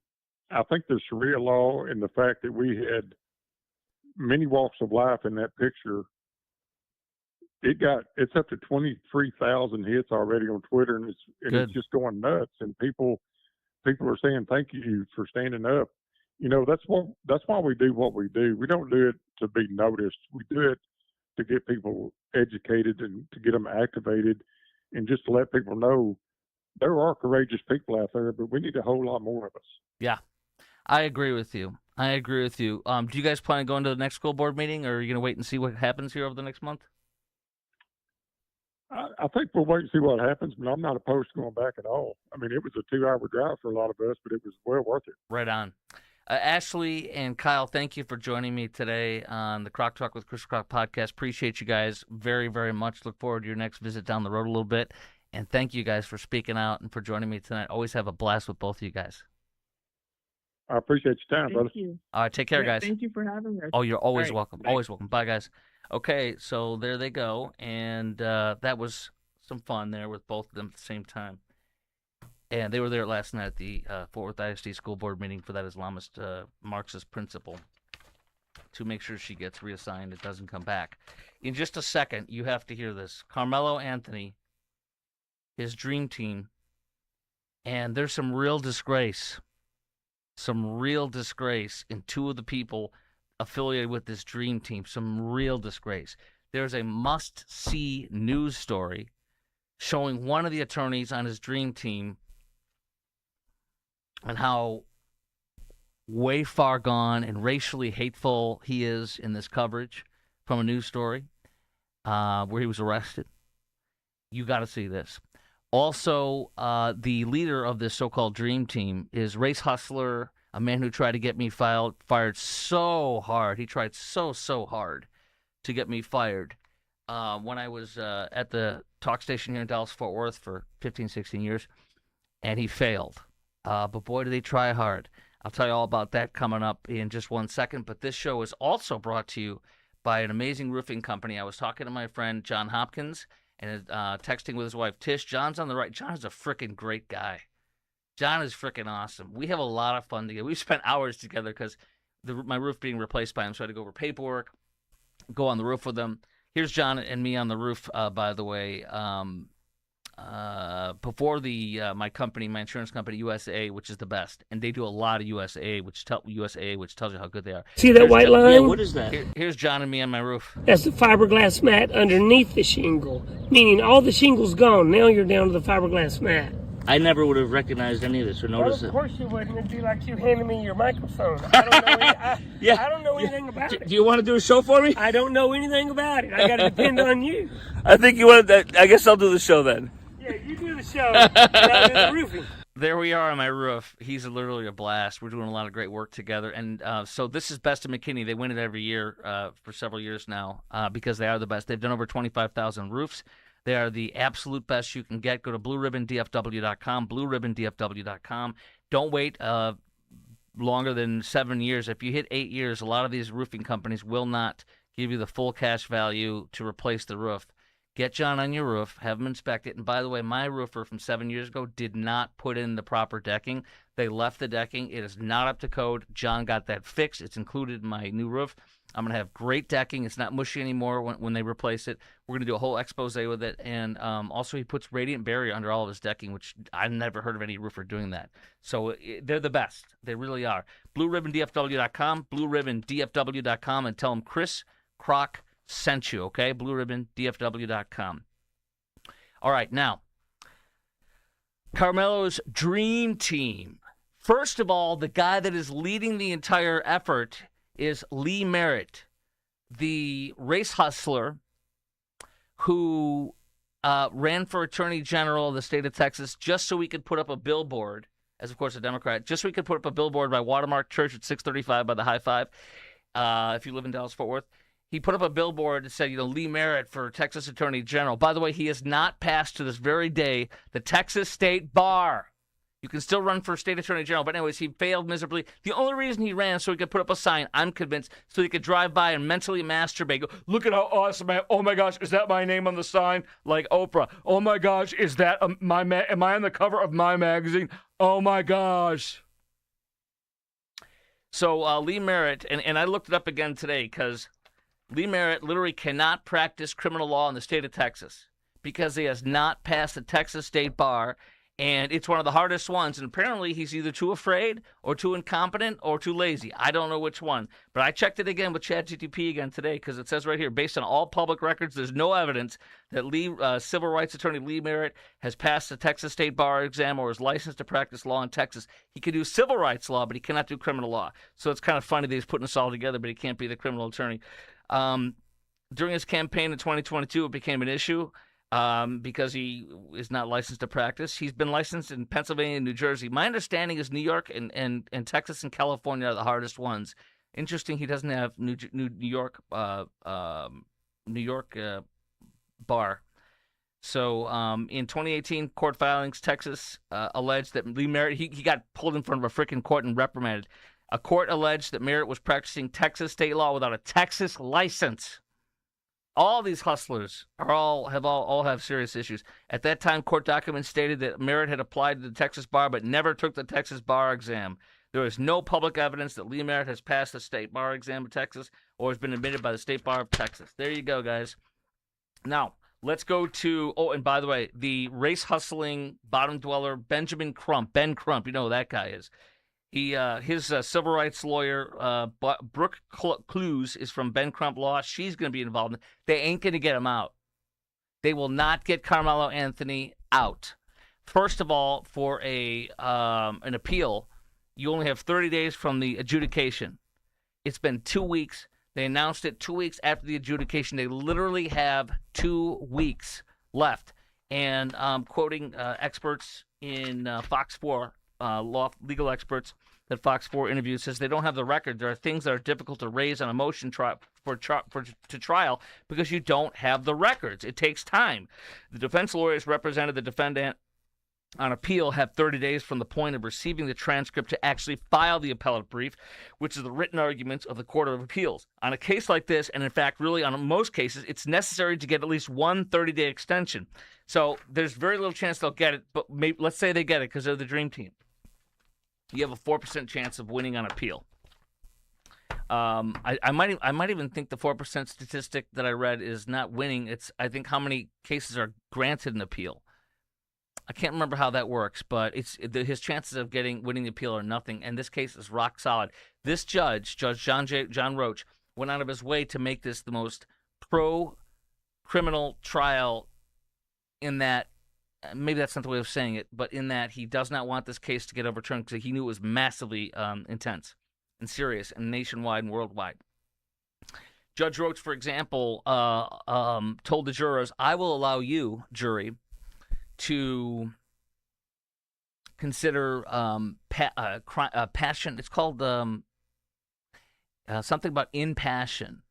I think the Sharia law and the fact that we had many walks of life in that picture, it's up to 23,000 hits already on Twitter, and it's just going nuts. And people are saying thank you for standing up. that's why we do what we do. We don't do it to be noticed. We do it to get people educated and to get them activated, and just to let people know there are courageous people out there, but we need a whole lot more of us. Yeah, I agree with you. Do you guys plan on going to the next school board meeting, or are you going to wait and see what happens here over the next month? I think we'll wait and see what happens, but I'm not opposed to going back at all. I mean, it was a 2-hour drive for a lot of us, but it was well worth it. Right on. Ashley and Kyle, thank you for joining me today on the Croc Talk with Chris Croc podcast. Appreciate you guys very, very much. Look forward to your next visit down the road a little bit. And thank you guys for speaking out and for joining me tonight. Always have a blast with both of you guys. I appreciate your time, brother. Thank you. All right, take care, guys. Thank you for having us. Oh, you're always All right, welcome. bye. Always welcome. Bye, guys. Okay, so there they go. And that was some fun there with both of them at the same time. And they were there last night at the Fort Worth ISD school board meeting for that Islamist Marxist principal to make sure she gets reassigned and doesn't come back. In just a second, you have to hear this. Karmelo Anthony, his dream team, and there's some real disgrace in two of the people affiliated with this dream team, some real disgrace. There's a must-see news story showing one of the attorneys on his dream team and how way far gone and racially hateful he is in this coverage from a news story where he was arrested. You got to see this. Also, the leader of this so-called dream team is race hustler, a man who tried to get me fired so hard. He tried so hard to get me fired when I was at the talk station here in Dallas-Fort Worth for 15, 16 years, and he failed. But boy, did they try hard. I'll tell you all about that coming up in just 1 second. But this show is also brought to you by an amazing roofing company. I was talking to my friend John Hopkins and texting with his wife Tish. John's on the right. John is a freaking great guy. John is freaking awesome. We have a lot of fun together. We spent hours together because my roof being replaced by him, so I had to go over paperwork, go on the roof with him. Here's John and me on the roof, by the way. Before my company, my insurance company, USA, which is the best, and they do a lot of USA, which tells you how good they are. See that white line? Yeah, what is that? Here's John and me on my roof. That's the fiberglass mat underneath the shingle, meaning all the shingle's gone. Now you're down to the fiberglass mat. I never would have recognized any of this or noticed Well, of it. course you wouldn't. It'd be like you handing me your microphone. I don't know anything about it. Do you want to do a show for me? I don't know anything about it. I got to depend on you. I think you want to. I guess I'll do the show then. Yeah, you do the show, and I'll do the roofing. There we are on my roof. He's literally a blast. We're doing a lot of great work together. And so this is Best of McKinney. They win it every year for several years now because they are the best. They've done over 25,000 roofs. They are the absolute best you can get. Go to blueribbondfw.com, blueribbondfw.com. Don't wait longer than 7 years. If you hit 8 years, a lot of these roofing companies will not give you the full cash value to replace the roof. Get John on your roof, have him inspect it. And by the way, my roofer from 7 years ago did not put in the proper decking. They left the decking. It is not up to code. John got that fixed. It's included in my new roof. I'm going to have great decking. It's not mushy anymore when they replace it. We're going to do a whole expose with it. And also he puts radiant barrier under all of his decking, which I've never heard of any roofer doing that. So they're the best. They really are. BlueRibbonDFW.com, BlueRibbonDFW.com, and tell them Chris Croc sent you, okay? BlueRibbonDFW.com. All right, now, Karmelo's dream team. First of all, the guy that is leading the entire effort is Lee Merritt, the race hustler who ran for Attorney General of the state of Texas just so he could put up a billboard, as of course a Democrat, just so he could put up a billboard by Watermark Church at 635 by the High Five, if you live in Dallas-Fort Worth. He put up a billboard that said, Lee Merritt for Texas Attorney General. By the way, he has not passed to this very day the Texas State Bar. You can still run for State Attorney General. But anyways, he failed miserably. The only reason he ran so he could put up a sign, I'm convinced, so he could drive by and mentally masturbate. Go, look at how awesome I am. Oh, my gosh, is that my name on the sign? Like Oprah. Oh, my gosh, is that am I on the cover of my magazine? Oh, my gosh. So Lee Merritt, and I looked it up again today because Lee Merritt literally cannot practice criminal law in the state of Texas because he has not passed the Texas State Bar. And it's one of the hardest ones. And apparently he's either too afraid or too incompetent or too lazy. I don't know which one. But I checked it again with ChatGPT again today because it says right here, based on all public records, there's no evidence that civil rights attorney Lee Merritt has passed the Texas State Bar exam or is licensed to practice law in Texas. He can do civil rights law, but he cannot do criminal law. So it's kind of funny that he's putting this all together, but he can't be the criminal attorney. During his campaign in 2022, it became an issue. Because he is not licensed to practice. He's been licensed in Pennsylvania and New Jersey. My understanding is New York and Texas and California are the hardest ones. Interesting, he doesn't have New York bar. So in 2018 court filings, Texas alleged that Lee Merritt, he got pulled in front of a freaking court and reprimanded. A court alleged that Merritt was practicing Texas state law without a Texas license. All these hustlers all have serious issues. At that time, court documents stated that Merritt had applied to the Texas bar but never took the Texas bar exam. There is no public evidence that Lee Merritt has passed the state bar exam of Texas or has been admitted by the State Bar of Texas. There you go, guys. Now, let's go to, and by the way, the race hustling bottom dweller, Ben Crump, you know who that guy is. His civil rights lawyer, Brooke Clues, is from Ben Crump Law. She's going to be involved. They ain't going to get him out. They will not get Karmelo Anthony out. First of all, for an appeal, you only have 30 days from the adjudication. It's been 2 weeks. They announced it 2 weeks after the adjudication. They literally have 2 weeks left. And quoting experts in Fox 4, legal experts that Fox 4 interviewed, says they don't have the record. There are things that are difficult to raise on a motion to trial because you don't have the records. It takes time. The defense lawyers represented the defendant on appeal have 30 days from the point of receiving the transcript to actually file the appellate brief, which is the written arguments of the Court of Appeals. On a case like this, and in fact, really on most cases, it's necessary to get at least one 30-day extension. So there's very little chance they'll get it, but let's say they get it because they're the dream team. You have a 4% chance of winning on appeal. I might even think the 4% statistic that I read is not winning. It's, I think, how many cases are granted an appeal. I can't remember how that works, but his chances of winning the appeal are nothing. And this case is rock solid. This Judge John Roach, went out of his way to make this the most pro-criminal trial, in that, maybe that's not the way of saying it, but in that he does not want this case to get overturned because he knew it was massively intense and serious and nationwide and worldwide. Judge Roach, for example, told the jurors, I will allow you, jury, to consider passion. It's called something about in passion.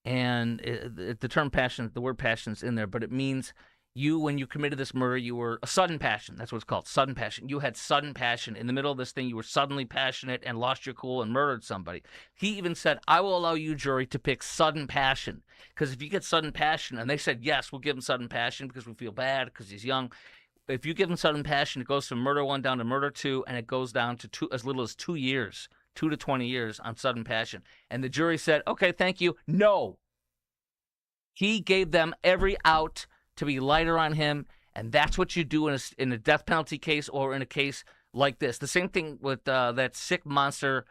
And the term passion, the word passion is in there, but it means when you committed this murder, you were a sudden passion. That's what it's called, sudden passion. You had sudden passion. In the middle of this thing, you were suddenly passionate and lost your cool and murdered somebody. He even said, I will allow you, jury, to pick sudden passion. Because if you get sudden passion, and they said, yes, we'll give him sudden passion because we feel bad because he's young. If you give him sudden passion, it goes from murder 1 down to murder 2, and it goes down to as little as 2 years, 2 to 20 years on sudden passion. And the jury said, okay, thank you. No. He gave them every out to be lighter on him, and that's what you do in a death penalty case or in a case like this. The same thing with that sick monster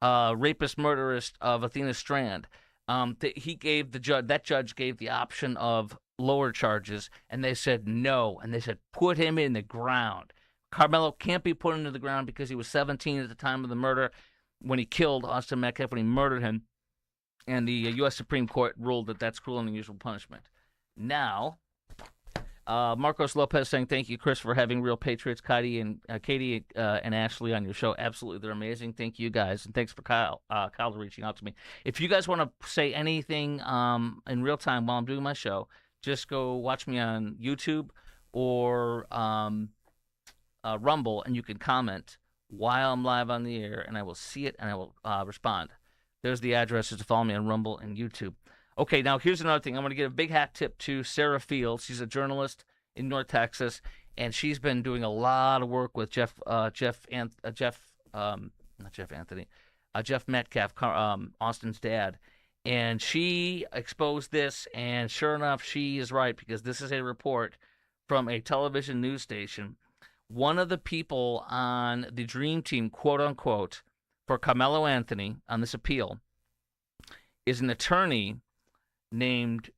rapist murderist of Athena Strand. That judge gave the option of lower charges, and they said no, and they said put him in the ground. Karmelo can't be put into the ground because he was 17 at the time of the murder when he killed Austin Metcalf, when he murdered him, and the U.S. Supreme Court ruled that that's cruel and unusual punishment. Now, Marcos Lopez saying, thank you, Chris, for having Real Patriots, Katie and Ashley on your show. Absolutely, they're amazing. Thank you, guys. And thanks for Kyle reaching out to me. If you guys want to say anything in real time while I'm doing my show, just go watch me on YouTube or Rumble, and you can comment while I'm live on the air, and I will see it, and I will respond. There's the addresses to follow me on Rumble and YouTube. Okay, now here's another thing. I'm going to give a big hat tip to Sarah Fields. She's a journalist in North Texas, and she's been doing a lot of work with Jeff Metcalf, Austin's dad. And she exposed this, and sure enough, she is right, because this is a report from a television news station one of the people on the dream team, quote unquote, for Carmelo Anthony on this appeal is an attorney named,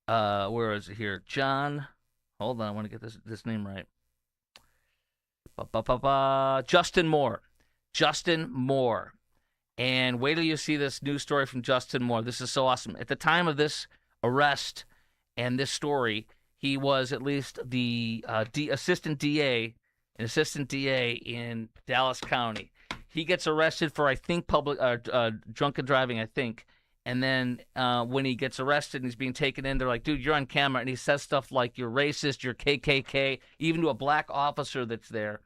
where is it here? John, hold on, I want to get this name right. Justin Moore. Justin Moore. And wait till you see this news story from Justin Moore. This is so awesome. At the time of this arrest and this story, he was at least the assistant DA in Dallas County. He gets arrested for, I think, drunken driving, I think. And then when he gets arrested and he's being taken in, they're like, dude, you're on camera. And he says stuff like, you're racist, you're KKK, even to a black officer that's there.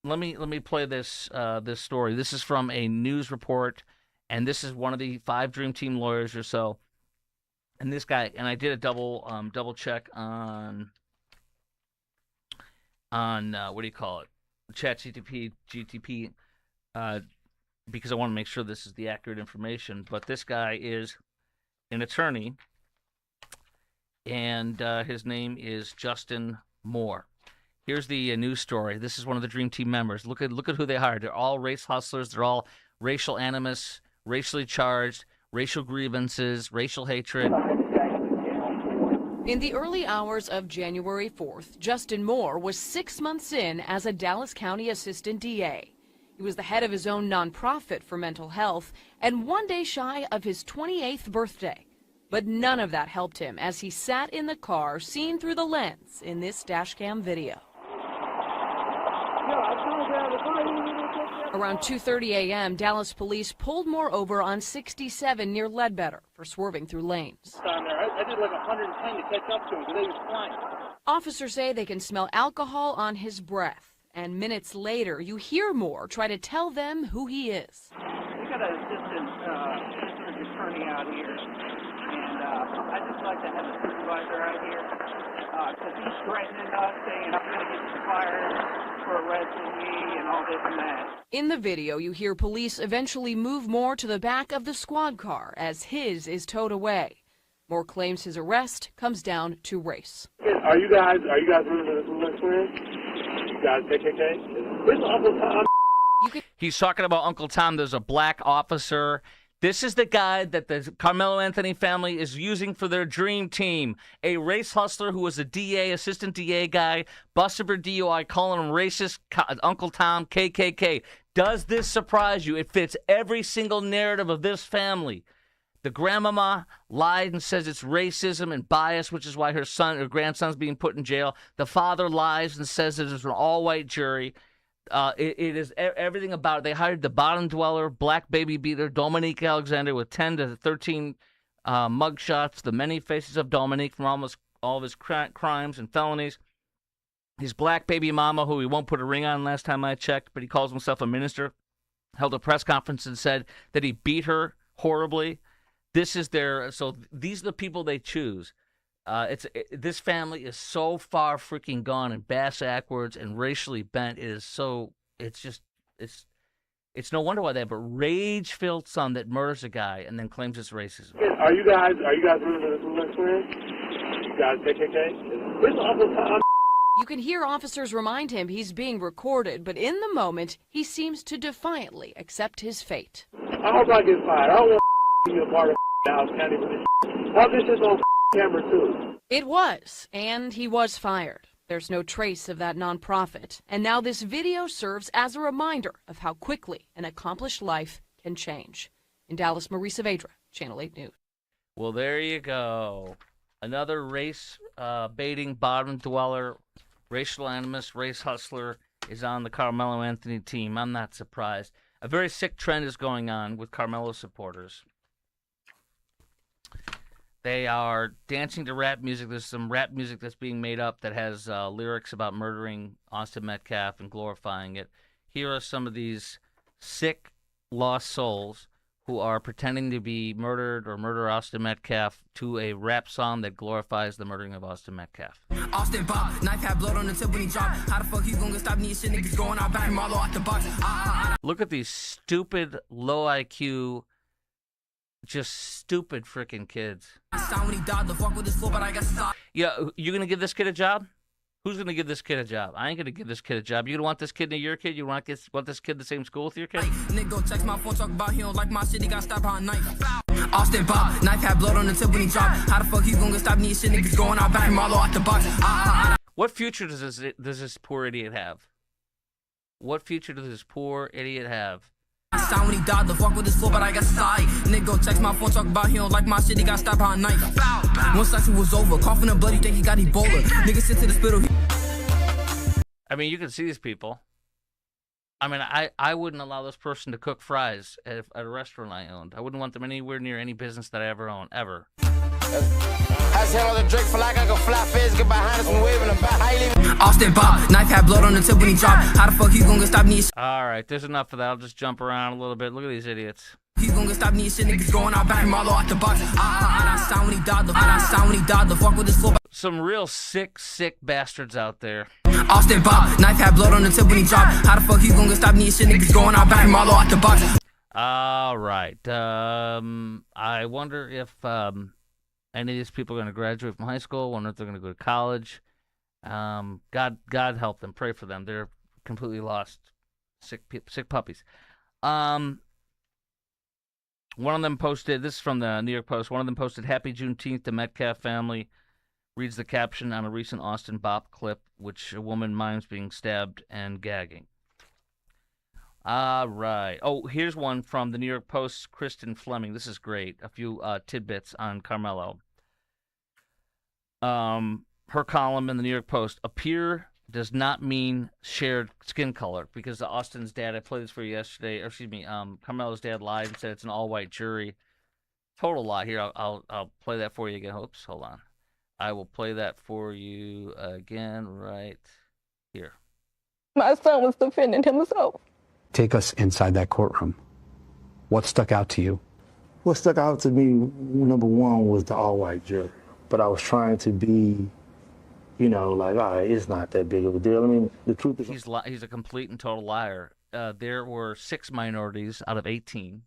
Let me play this story. This is from a news report, and this is one of the 5 Dream Team lawyers or so. And this guy, and I did a double check on what do you call it, GTP, because I want to make sure this is the accurate information. But this guy is an attorney, and his name is Justin Moore. Here's the news story. This is one of the Dream Team members. Look at who they hired. They're all race hustlers. They're all racial animus, racially charged, racial grievances, racial hatred. In the early hours of January 4th, Justin Moore was 6 months in as a Dallas County Assistant DA. He was the head of his own nonprofit for mental health and one day shy of his 28th birthday. But none of that helped him as he sat in the car seen through the lens in this dashcam video. Around 2:30 a.m., Dallas police pulled Moore over on 67 near Ledbetter for swerving through lanes. I did like 110 to catch up to him because he was flying. Officers say they can smell alcohol on his breath, and minutes later, you hear Moore try to tell them who he is. We got an assistant district attorney out here, and I'd just like to have a supervisor out here because he's threatening us, saying I'm going to get you fired for arresting me and all this and that. In the video, you hear police eventually move Moore to the back of the squad car as his is towed away. Moore claims his arrest comes down to race. Are you guys rooting for the Ku Klux Klan? You guys KKK? This is Uncle Tom. He's talking about Uncle Tom. There's a black officer. This is the guy that the Carmelo Anthony family is using for their dream team. A race hustler who was a DA, assistant DA guy, busted for DUI, calling him racist, Uncle Tom, KKK. Does this surprise you? It fits every single narrative of this family. The grandmama lied and says it's racism and bias, which is why her grandson's being put in jail. The father lies and says it is an all-white jury. It is everything about it. They hired the bottom dweller, black baby beater, Dominique Alexander, with 10 to 13 mugshots, the many faces of Dominique from almost all of his crimes and felonies. His black baby mama, who he won't put a ring on last time I checked, but he calls himself a minister, held a press conference and said that he beat her horribly. These are the people they choose. This family is so far freaking gone and bass-ackwards and racially bent. It's no wonder why they have a rage-filled son that murders a guy and then claims it's racism. Are you guys rooting for the Ku Klux Klan? You guys KKK? This is Uncle Tom. You can hear officers remind him he's being recorded, but in the moment, he seems to defiantly accept his fate. I hope I get fired. I don't want to be a part of Dallas County with this. How this is on camera too. It was, and he was fired. There's no trace of that nonprofit, and now this video serves as a reminder of how quickly an accomplished life can change. In Dallas, Marie Saavedra, Channel 8 News. Well, there you go. Another race-baiting, bottom dweller, racial animus, race hustler is on the Carmelo Anthony team. I'm not surprised. A very sick trend is going on with Carmelo supporters. They are dancing to rap music. There's some rap music that's being made up that has lyrics about murdering Austin Metcalf and glorifying it. Here are some of these sick, lost souls who are pretending to be murdered or murder Austin Metcalf to a rap song that glorifies the murdering of Austin Metcalf. Austin Bob, knife had blood on the tip when he dropped. How the fuck you gonna stop me? Shit niggas going out back Marlo out the box. Look at these stupid, low IQ, just stupid freaking kids. Yeah, you gonna give this kid a job? Who's going to give this kid a job? I ain't going to give this kid a job. You don't want this kid near your kid? You want this kid the same school with your kid? Nigga text my phone, talk about he don't like my shit, he got stabbed behind knife. Austin Bob, knife had blood on the tip when he dropped. How the fuck you gonna stop me? Shit niggas going out back Marlo out the box. What future does this poor idiot have? What future does this poor idiot have? Sound when he died, the fuck with his floor, but I got side. Nigga text my phone, talk about he don't like my shit, he got stabbed behind knife. Once that shit was over, coughing and blood, you think he got Ebola. Nigga sent to the hospital. I mean, you can see these people. I mean, I wouldn't allow this person to cook fries at a restaurant I owned. I wouldn't want them anywhere near any business that I ever owned, ever. Austin Bob, knife had blood on the tip when he dropped. How the fuck you gonna stop me? All right, there's enough of that. I'll just jump around a little bit. Look at these idiots. He's gonna stop me? Shit niggas going out back Marlo out the box. Sound when he died, the fuck with his floor. Some real sick bastards out there. Austin Bob, knife had blood on the tip when he dropped. How the fuck you gonna stop me? Shit niggas going out back Marlo out the box. All right. I wonder if any of these people are going to graduate from high school. I wonder if they're going to go to college. God help them. Pray for them. They're completely lost. Sick puppies. One of them posted, this is from the New York Post, one of them posted, Happy Juneteenth to Metcalf family. Reads the caption on a recent Austin Bop clip, which a woman mimes being stabbed and gagging. All right. Oh, here's one from the New York Post's Kristen Fleming. This is great. A few tidbits on Karmelo. Her column in the New York Post, appear does not mean shared skin color, because Austin's dad, I played this for you yesterday, or excuse me, Karmelo's dad lied and said it's an all-white jury. Total lie. Here, I'll play that for you again. Oops, hold on. I will play that for you again right here. My son was defending himself. Take us inside that courtroom. What stuck out to you? What stuck out to me, number one, was the all-white jury. But I was trying to be, like, all right, it's not that big of a deal. I mean, the truth is... He's a complete and total liar. There were 6 minorities out of 18,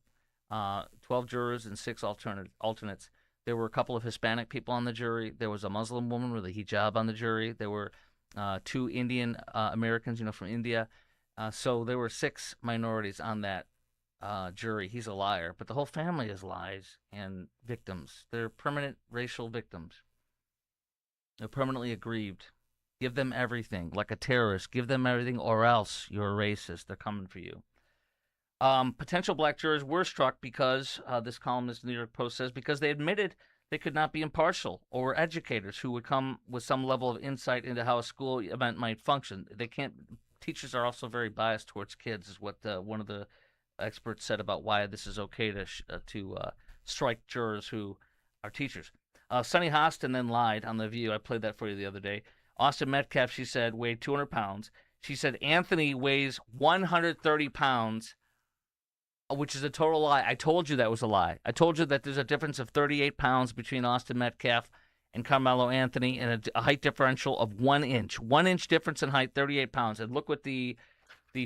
12 jurors and 6 alternates. There were a couple of Hispanic people on the jury. There was a Muslim woman with a hijab on the jury. There were 2 Indian Americans, from India. So there were 6 minorities on that jury. He's a liar. But the whole family is lies and victims. They're permanent racial victims. They're permanently aggrieved. Give them everything. Like a terrorist, give them everything, or else you're a racist. They're coming for you. Potential black jurors were struck because, this columnist in the New York Post says, because they admitted they could not be impartial, or were educators who would come with some level of insight into how a school event might function. They can't. Teachers are also very biased towards kids, is what one of the experts said about why this is okay to strike jurors who are teachers. Sonny Hostin then lied on The View. I played that for you the other day. Austin Metcalf, she said, weighed 200 pounds. She said Anthony weighs 130 pounds, which is a total lie. I told you that was a lie. I told you that there's a difference of 38 pounds between Austin Metcalf and Karmelo Anthony, and a height differential of 1 inch. 1 inch difference in height, 38 pounds. And look what the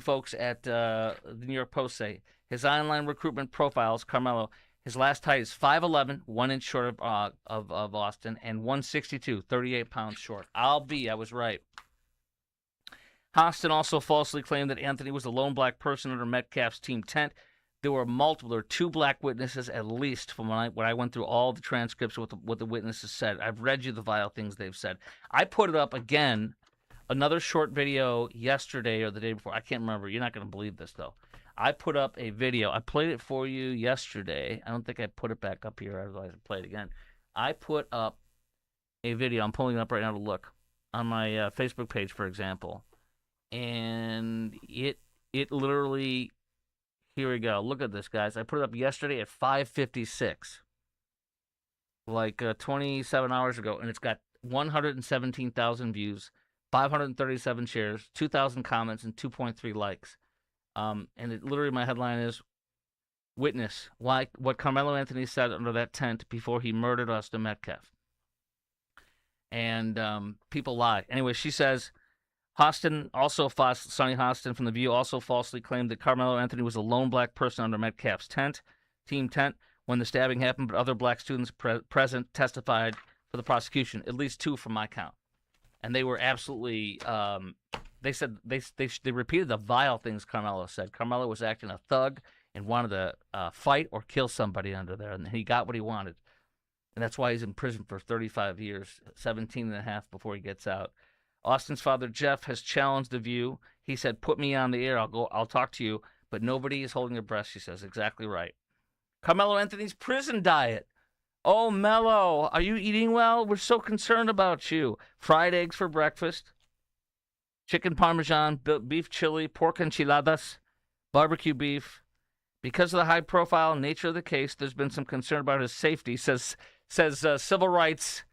folks at the New York Post say. His online recruitment profiles, Karmelo, his last height is 5'11", 1 inch short of Austin, and 162, 38 pounds short. I was right. Hostin also falsely claimed that Anthony was the lone black person under Metcalf's team tent. There were 2 black witnesses at least from when I went through all the transcripts of what the witnesses said. I've read you the vile things they've said. I put it up again, another short video yesterday or the day before. I can't remember. You're not going to believe this, though. I put up a video. I played it for you yesterday. I don't think I put it back up here. Otherwise, I'd play it again. I put up a video. I'm pulling it up right now to look on my Facebook page, for example. And it literally... Here we go. Look at this, guys. I put it up yesterday at 5:56, like 27 hours ago, and it's got 117,000 views, 537 shares, 2,000 comments, and 2.3 likes. And it literally, my headline is, "Witness what Karmelo Anthony said under that tent before he murdered Austin Metcalf." And people lie. Anyway, she says, Sonny Hostin from The View also falsely claimed that Karmelo Anthony was a lone black person under Metcalf's team tent, when the stabbing happened, but other black students present testified for the prosecution, at least 2 from my count. and they were absolutely. They said they repeated the vile things Karmelo said. Karmelo was acting a thug and wanted to fight or kill somebody under there, and he got what he wanted. And that's why he's in prison for 35 years, 17 and a half before he gets out. Austin's father, Jeff, has challenged the view. He said, put me on the air. I'll talk to you. But nobody is holding their breath, she says. Exactly right. Carmelo Anthony's prison diet. Oh, Mello, are you eating well? We're so concerned about you. Fried eggs for breakfast, chicken parmesan, beef chili, pork enchiladas, barbecue beef. Because of the high-profile nature of the case, there's been some concern about his safety, says civil rights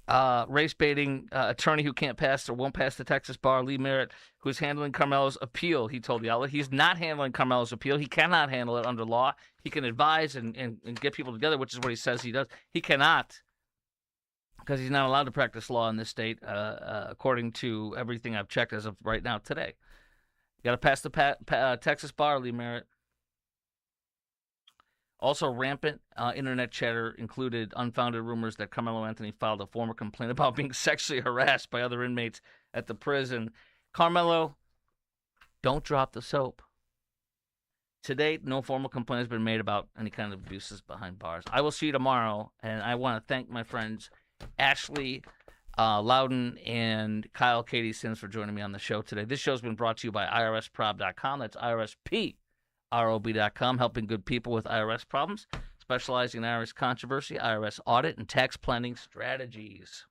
race-baiting attorney who can't pass or won't pass the Texas bar, Lee Merritt, who's handling Carmelo's appeal. He told the outlet he's not handling Carmelo's appeal. He cannot handle it under law. He can advise and get people together, which is what he says he does. He cannot, because he's not allowed to practice law in this state, according to everything I've checked as of right now today. You got to pass the Texas bar, Lee Merritt. Also, rampant internet chatter included unfounded rumors that Carmelo Anthony filed a formal complaint about being sexually harassed by other inmates at the prison. Carmelo, don't drop the soap. To date, no formal complaint has been made about any kind of abuses behind bars. I will see you tomorrow, and I want to thank my friends Ashley Loudon and Kyle Katie Sims for joining me on the show today. This show's been brought to you by IRSprob.com. That's IRSPROB.com, helping good people with IRS problems, specializing in IRS controversy, IRS audit, and tax planning strategies.